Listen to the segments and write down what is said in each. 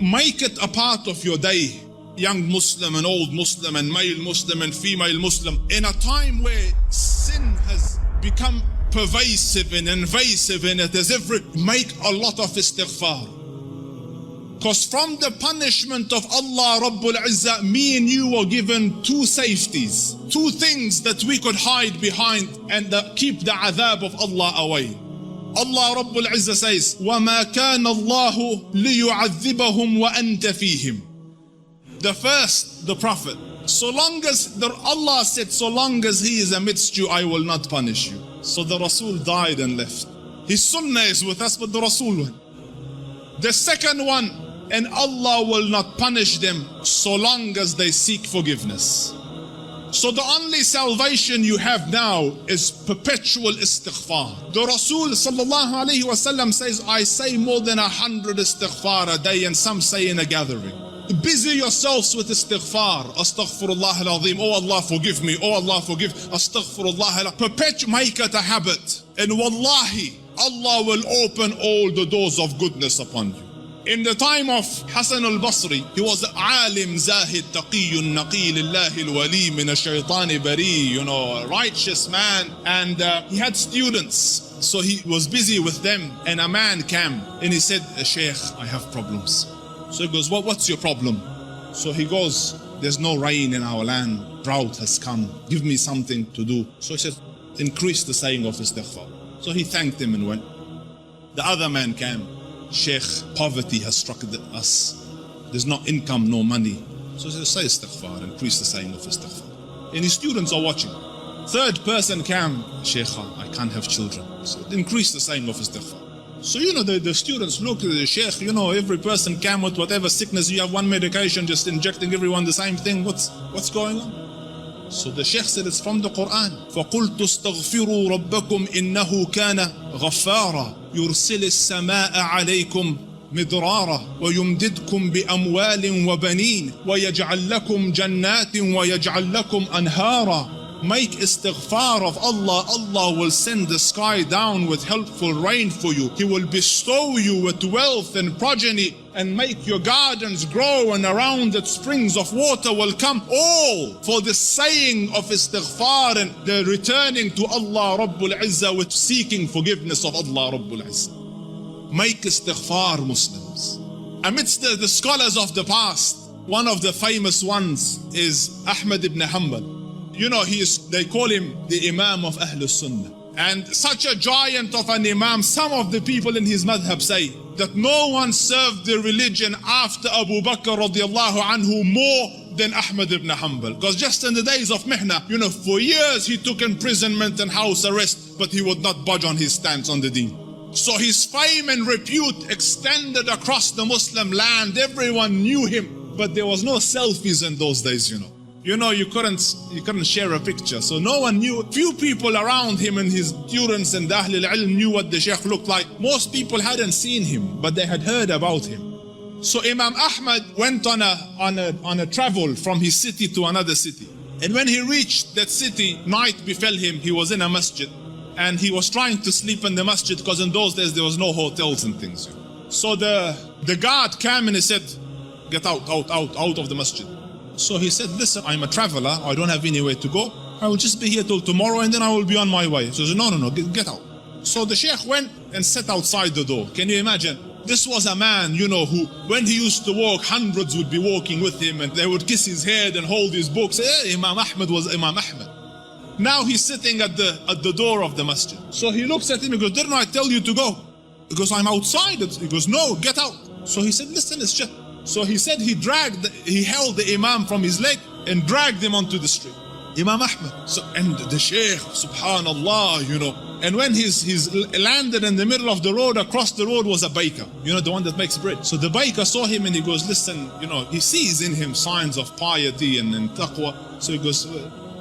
make it a part of your day. Young Muslim and old Muslim and male Muslim and female Muslim. In a time where sin has become pervasive and invasive in it, make a lot of istighfar. Because from the punishment of Allah Rabbul Izzah, me and you were given two safeties, two things that we could hide behind and keep the adhab of Allah away. Allah Rabbul Izzah says, وَمَا كَانَ اللَّهُ لِيُعَذِّبَهُمْ وَأَنْتَ فِيهِمْ. The first, the Prophet. Allah said, so long as he is amidst you, I will not punish you. So the Rasul died and left. His sunnah is with us, but the Rasul went. The second one, and Allah will not punish them so long as they seek forgiveness. So the only salvation you have now is perpetual istighfar. The Rasul sallallahu alayhi wasallam says, I say more than 100 istighfar a day, and some say in a gathering. Busy yourselves with istighfar. Astaghfirullah al-azim. Oh Allah forgive me. Oh Allah forgive. Astaghfirullah. Make it a habit. And wallahi, Allah will open all the doors of goodness upon you. In the time of Hassan al-Basri, he was alim, zahid, taqiyyun, naqi lillahi al-wali min ash-shaytani bari, a righteous man, and he had students. So he was busy with them, and a man came and he said, Shaykh, I have problems. So he goes, what's your problem? So he goes, there's no rain in our land, drought has come, give me something to do. So he said, increase the saying of istighfar. So he thanked him and went. The other man came, Sheikh, poverty has struck us. There's no income, no money. So he said, say istighfar, increase the saying of istighfar. And his students are watching. Third person came, Sheikh, I can't have children. So increase the saying of istighfar. So the students look at the Sheikh, every person came with whatever sickness, you have one medication, just injecting everyone the same thing. What's going on? So the Sheikh said, it's from the Quran. فَقُلْتُ اسْتَغْفِرُوا رَبَّكُمْ إِنَّهُ كَانَ غَفَّارًا يُرْسِلِ السَّمَاءَ عَلَيْكُمْ مِدْرَارًا وَيُمْدِدْكُمْ بِأَمْوَالٍ وَبَنِينَ وَيَجْعَلْ لَكُمْ جَنَّاتٍ وَيَجْعَلْ لَكُمْ أَنْهَارًا. Make istighfar of Allah. Allah will send the sky down with helpful rain for you. He will bestow you with wealth and progeny and make your gardens grow, and around it springs of water will come, all for the saying of istighfar and the returning to Allah Rabbul Izzah with seeking forgiveness of Allah Rabbul Izzah. Make istighfar, Muslims. Amidst the scholars of the past, one of the famous ones is Ahmad ibn Hanbal. They call him the Imam of Ahlul Sunnah. And such a giant of an Imam, some of the people in his madhab say that no one served the religion after Abu Bakr radiallahu anhu more than Ahmad ibn Hanbal. Because just in the days of Mihna, for years he took imprisonment and house arrest, but he would not budge on his stance on the deen. So his fame and repute extended across the Muslim land. Everyone knew him, but there was no selfies in those days, you couldn't share a picture. So no one knew. Few people around him and his students and Ahlul Ilm knew what the Shaykh looked like. Most people hadn't seen him, but they had heard about him. So Imam Ahmad went on a travel from his city to another city. And when he reached that city, night befell him. He was in a masjid. And he was trying to sleep in the masjid, because in those days there was no hotels and things. So the guard came and he said, get out of the masjid. So he said, listen, I'm a traveler, I don't have anywhere to go. I will just be here till tomorrow and then I will be on my way. So he said, no, get out. So the Sheikh went and sat outside the door. Can you imagine? This was a man, who, when he used to walk, hundreds would be walking with him and they would kiss his head and hold his books. Imam Ahmad was Imam Ahmad. Now he's sitting at the door of the masjid. So he looks at him and goes, didn't I tell you to go? He goes, I'm outside. He goes, no, get out. So he said, listen, it's just... So he said he held the Imam from his leg and dragged him onto the street. Imam Ahmad. And the Shaykh, subhanallah, and when he's landed in the middle of the road, across the road was a baker, the one that makes bread. So the baker saw him and he goes, listen, he sees in him signs of piety and taqwa. So he goes,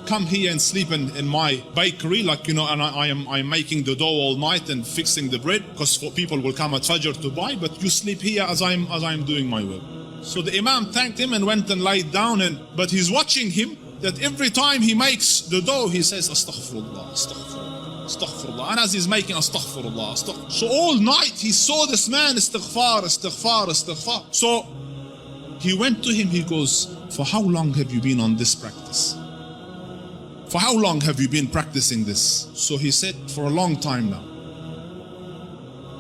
come here and sleep in my bakery, and I'm making the dough all night and fixing the bread, because people will come at Fajr to buy, but you sleep here as I'm doing my work. So the Imam thanked him and went and laid down, but he's watching him, that every time he makes the dough, he says, Astaghfirullah, Astaghfirullah, Astaghfirullah. And as he's making Astaghfirullah, Astaghfirullah. So all night he saw this man, Istighfar, Istighfar, Istighfar. So He went to him, he goes, for how long have you been on this practice? For how long have you been practicing this? So he said, for a long time now.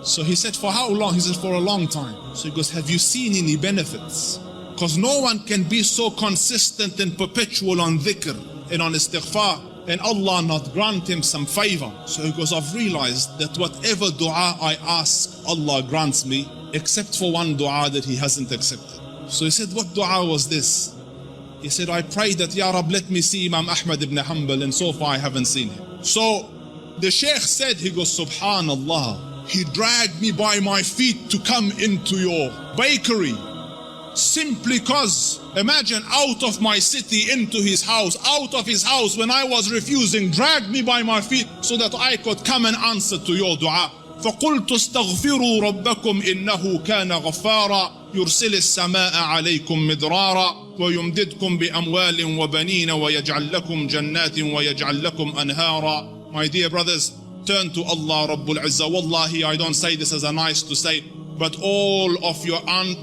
So he said, for how long? He said, for a long time. So he goes, have you seen any benefits? Because no one can be so consistent and perpetual on dhikr and on istighfar and Allah not grant him some favor. So he goes, I've realized that whatever dua I ask, Allah grants me, except for one dua that he hasn't accepted. So he said, what dua was this? He said, I prayed that, Ya Rab, let me see Imam Ahmad ibn Hanbal, and so far I haven't seen him. So the Shaykh said, he goes, Subhanallah, he dragged me by my feet to come into your bakery. Simply cause, imagine, out of my city into his house, out of his house when I was refusing, dragged me by my feet so that I could come and answer to your dua. فقلت استغفروا ربكم إنه كان غفارا يرسل السماء عليكم مدرارا ويمددكم بأموال وبنين ويجعل لكم جنات ويجعل لكم أنهارا. My dear brothers, turn to Allah Rabbul Izzah. Wallahi, I don't say this as a nice to say, but all of your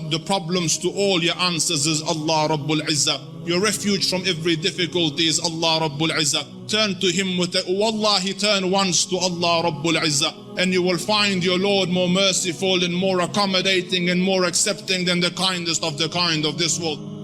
the problems to all your answers is Allah Rabbul Izzah. Your refuge from every difficulty is Allah Rabbul Izzah. Turn to Him with Wallahi, turn once to Allah Rabbul Izzah, and you will find your Lord more merciful and more accommodating and more accepting than the kindest of the kind of this world.